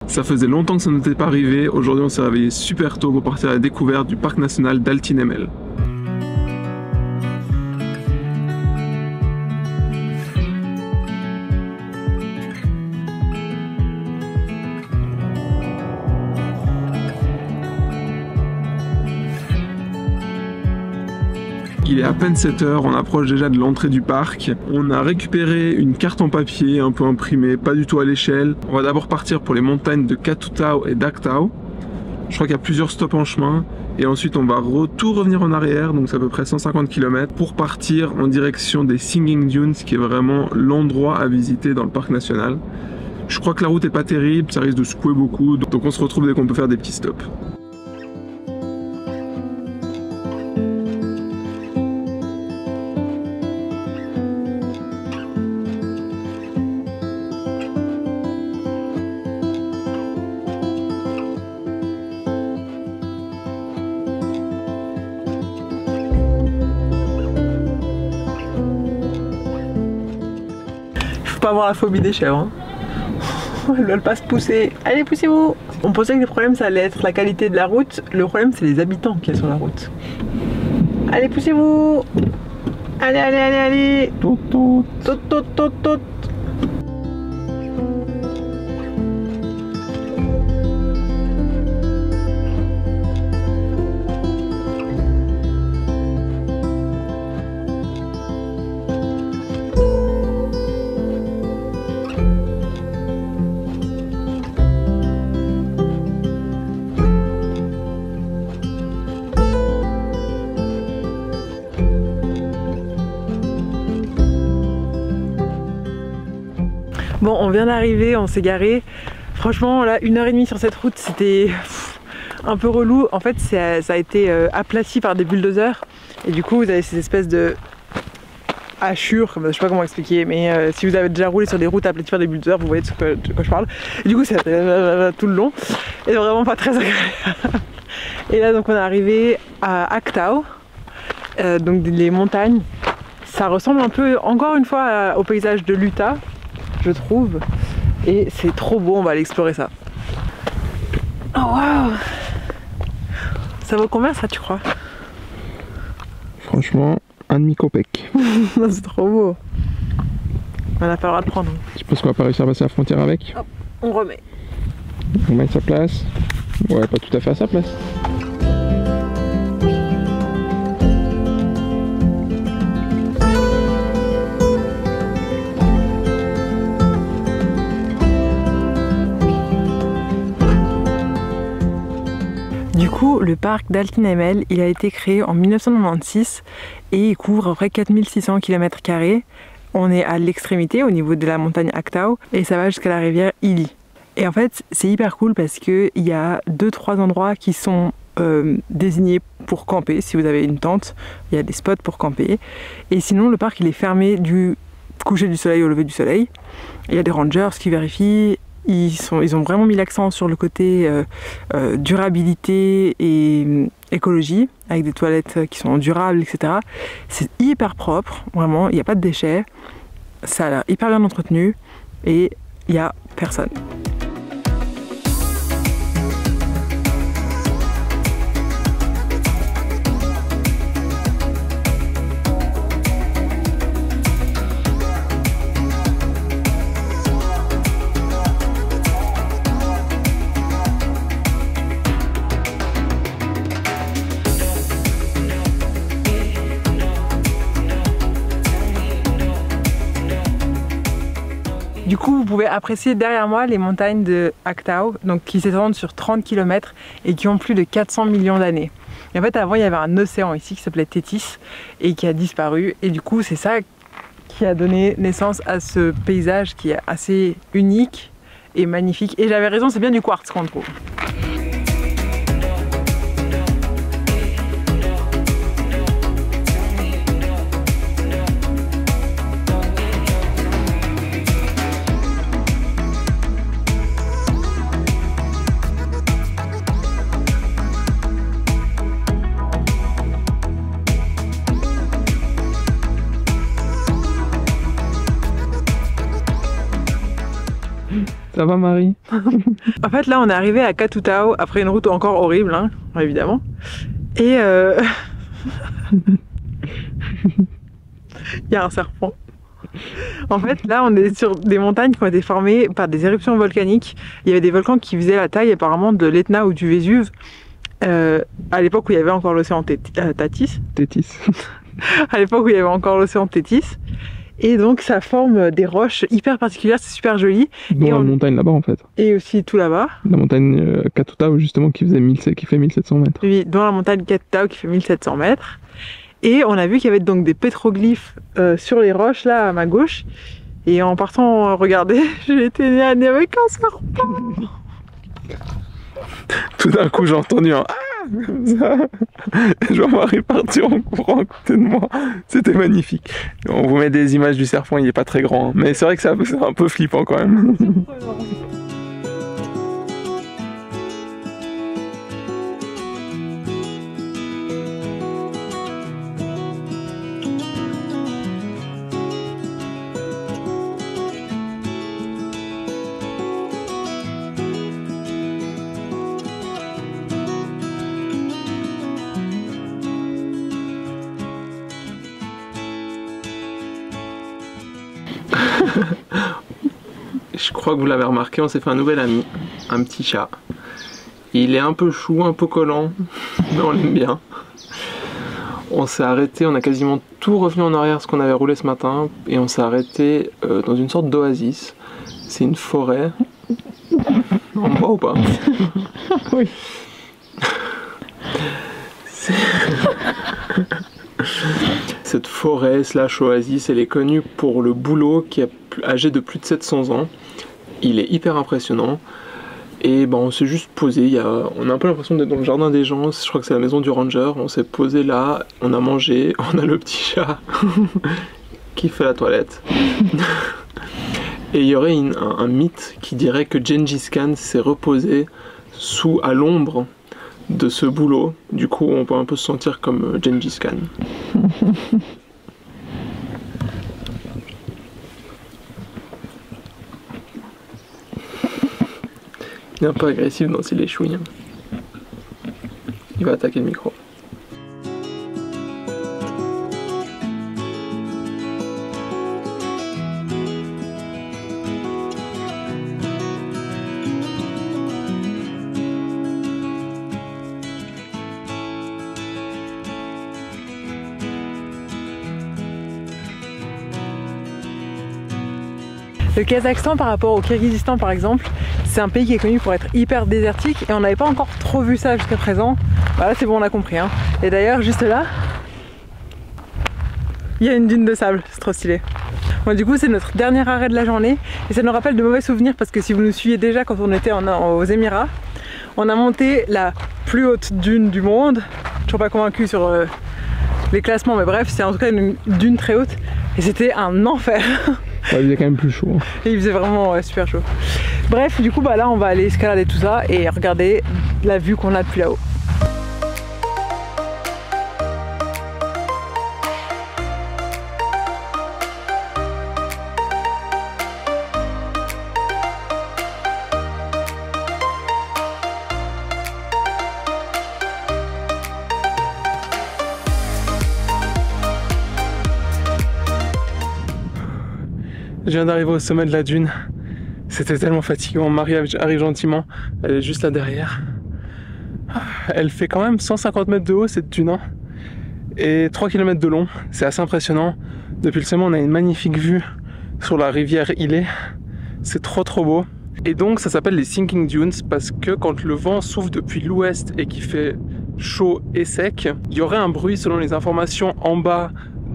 Ça faisait longtemps que ça n'était pas arrivé, aujourd'hui on s'est réveillé super tôt pour partir à la découverte du parc national d'Altinemmel. Il est à peine 7 h, on approche déjà de l'entrée du parc. On a récupéré une carte en papier un peu imprimée, pas du tout à l'échelle. On va d'abord partir pour les montagnes de Katutao et Daktao. Je crois qu'il y a plusieurs stops en chemin. Et ensuite on va tout revenir en arrière, donc c'est à peu près 150 km, pour partir en direction des Singing Dunes, qui est vraiment l'endroit à visiter dans le parc national. Je crois que la route est pas terrible, ça risque de secouer beaucoup, donc on se retrouve dès qu'on peut faire des petits stops. Pas avoir la phobie des chèvres. Hein. Elles veulent pas se pousser. Allez, poussez-vous. On pensait que le problème ça allait être la qualité de la route. Le problème c'est les habitants qu'il y a sur la route. Allez, poussez-vous. Allez, allez, allez, allez. Tout, tout, tout, tout, tout, tout. Bon, on vient d'arriver, on s'est garé. Franchement, là, 1h30 sur cette route, c'était un peu relou. En fait, ça a été aplati par des bulldozers. Et du coup, vous avez ces espèces de hachures, je sais pas comment expliquer, mais si vous avez déjà roulé sur des routes aplaties par des bulldozers, vous voyez de quoi je parle. Et du coup, c'est tout le long. Et c'est vraiment pas très agréable. Et là, donc, on est arrivé à Aktao, donc les montagnes. Ça ressemble un peu, encore une fois, au paysage de l'Utah, je trouve, et c'est trop beau, on va aller explorer ça. Oh waouh! Ça vaut combien ça, tu crois? Franchement, un demi-copec. C'est trop beau. On n'a pas le droit de prendre. Tu penses qu'on va pas réussir à passer la frontière avec? Hop, on remet. On met sa place. Ouais, pas tout à fait à sa place. Du coup, le parc d'Altinemmel, il a été créé en 1996 et il couvre à peu près 4600 km². On est à l'extrémité, au niveau de la montagne Aktao, et ça va jusqu'à la rivière Ili. Et en fait, c'est hyper cool parce qu'il y a 2-3 endroits qui sont désignés pour camper. Si vous avez une tente, il y a des spots pour camper. Et sinon, le parc, il est fermé du coucher du soleil au lever du soleil. Il y a des rangers qui vérifient. Ils ont vraiment mis l'accent sur le côté durabilité et écologie, avec des toilettes qui sont durables, etc. C'est hyper propre, vraiment, il n'y a pas de déchets, ça a l'air hyper bien entretenu et il n'y a personne. Du coup, vous pouvez apprécier derrière moi les montagnes de Aktao, donc qui s'étendent sur 30 km et qui ont plus de 400 millions d'années. Et en fait, avant, il y avait un océan ici qui s'appelait Tethys et qui a disparu. Et du coup, c'est ça qui a donné naissance à ce paysage qui est assez unique et magnifique. Et j'avais raison, c'est bien du quartz qu'on trouve. Ça va Marie? En fait là on est arrivé à Katutao après une route encore horrible hein, évidemment. Et il y a un serpent. En fait là on est sur des montagnes qui ont été formées par des éruptions volcaniques. Il y avait des volcans qui faisaient la taille apparemment de l'Etna ou du Vésuve. À l'époque où il y avait encore l'océan Tethys. À l'époque où il y avait encore l'océan Tethys. Et donc ça forme des roches hyper particulières, c'est super joli. Dans la montagne là-bas en fait. Et aussi tout là-bas. La montagne Katutao justement qui fait 1700 mètres. Oui, dans la montagne Katutao qui fait 1700 mètres. Et on a vu qu'il y avait donc des pétroglyphes sur les roches là à ma gauche. Et en partant regarder, j'ai été née avec un serpent. Tout d'un coup j'ai entendu un ah comme ça. Jean-Marie partir en courant à côté de moi. C'était magnifique. On vous met des images du serpent, il est pas très grand. Hein. Mais c'est vrai que c'est un peu flippant quand même. Je crois que vous l'avez remarqué, on s'est fait un nouvel ami, un petit chat. Il est un peu chou, un peu collant, mais on l'aime bien. On s'est arrêté, on a quasiment tout revenu en arrière ce qu'on avait roulé ce matin, et on s'est arrêté dans une sorte d'oasis. C'est une forêt. On me voit ou pas? Oui. Cette forêt slash oasis, elle est connue pour le bouleau qui est âgé de plus de 700 ans. Il est hyper impressionnant. Et ben on s'est juste posé, on a un peu l'impression d'être dans le jardin des gens, je crois que c'est la maison du ranger. On s'est posé là, on a mangé, on a le petit chat qui fait la toilette. Et il y aurait un mythe qui dirait que Gengis Khan s'est reposé à l'ombre de ce bouleau. Du coup on peut un peu se sentir comme Gengis Khan. Il est un peu agressif dans ses léchouilles. Il va attaquer le micro. Le Kazakhstan par rapport au Kirghizistan par exemple, c'est un pays qui est connu pour être hyper désertique et on n'avait pas encore trop vu ça jusqu'à présent. Bah là c'est bon, on a compris hein. Et d'ailleurs juste là, il y a une dune de sable, c'est trop stylé. Bon, du coup c'est notre dernier arrêt de la journée et ça nous rappelle de mauvais souvenirs parce que si vous nous suiviez déjà quand on était aux Émirats, on a monté la plus haute dune du monde. Je suis toujours pas convaincue sur les classements mais bref c'est en tout cas une dune très haute et c'était un enfer. Ouais, il faisait quand même plus chaud. Et il faisait vraiment super chaud. Bref, du coup, bah là, on va aller escalader tout ça et regarder la vue qu'on a depuis là-haut. Je viens d'arriver au sommet de la dune. C'était tellement fatigant. Marie arrive gentiment. Elle est juste là derrière. Elle fait quand même 150 mètres de haut cette dune. Hein. Et 3 km de long. C'est assez impressionnant. Depuis le sommet, on a une magnifique vue sur la rivière Ilé. C'est trop beau. Et donc ça s'appelle les Sinking Dunes parce que quand le vent souffle depuis l'ouest et qu'il fait chaud et sec, il y aurait un bruit selon les informations en bas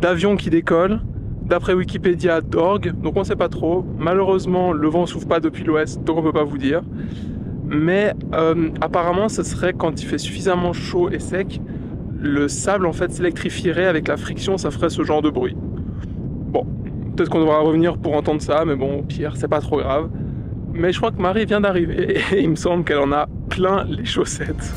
d'avions qui décollent. D'après Wikipédia, d'orgue, donc on sait pas trop. Malheureusement, le vent souffle pas depuis l'ouest, donc on peut pas vous dire. Mais apparemment, ce serait quand il fait suffisamment chaud et sec, le sable en fait s'électrifierait avec la friction, ça ferait ce genre de bruit. Bon, peut-être qu'on devra revenir pour entendre ça, mais bon, au pire, c'est pas trop grave. Mais je crois que Marie vient d'arriver et il me semble qu'elle en a plein les chaussettes.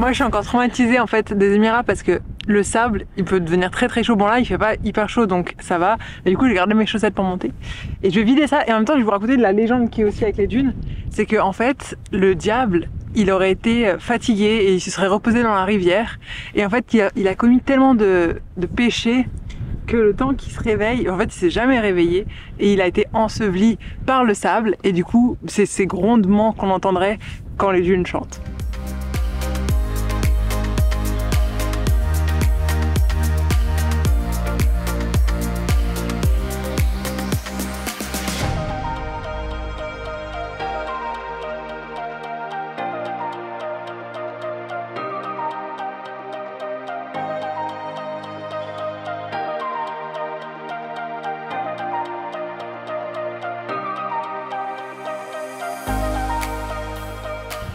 Moi je suis encore traumatisée en fait des Émirats parce que le sable il peut devenir très très chaud. Bon là il fait pas hyper chaud donc ça va. Mais du coup j'ai gardé mes chaussettes pour monter. Et je vais vider ça et en même temps je vais vous raconter de la légende qui est aussi avec les dunes. C'est que en fait le diable il aurait été fatigué et il se serait reposé dans la rivière. Et en fait il a commis tellement de péchés que le temps qu'il se réveille, en fait il s'est jamais réveillé et il a été enseveli par le sable et du coup c'est ces grondements qu'on entendrait quand les dunes chantent.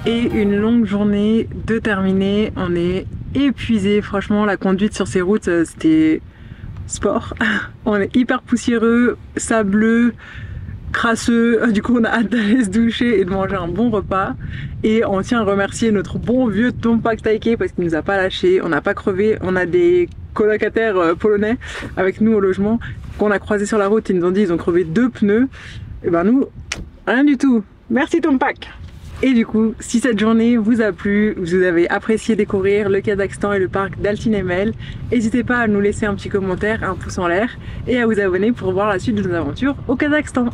Et une longue journée de terminer, on est épuisé. Franchement la conduite sur ces routes c'était sport. On est hyper poussiéreux, sableux, crasseux, du coup on a hâte d'aller se doucher et de manger un bon repas. Et on tient à remercier notre bon vieux Tompak Taike parce qu'il nous a pas lâché, on n'a pas crevé. On a des colocataires polonais avec nous au logement qu'on a croisés sur la route, ils nous ont dit ils ont crevé 2 pneus. Et ben nous, rien du tout. Merci Tompak. Et du coup, si cette journée vous a plu, vous avez apprécié découvrir le Kazakhstan et le parc d'Altin Emel, n'hésitez pas à nous laisser un petit commentaire, un pouce en l'air et à vous abonner pour voir la suite de nos aventures au Kazakhstan.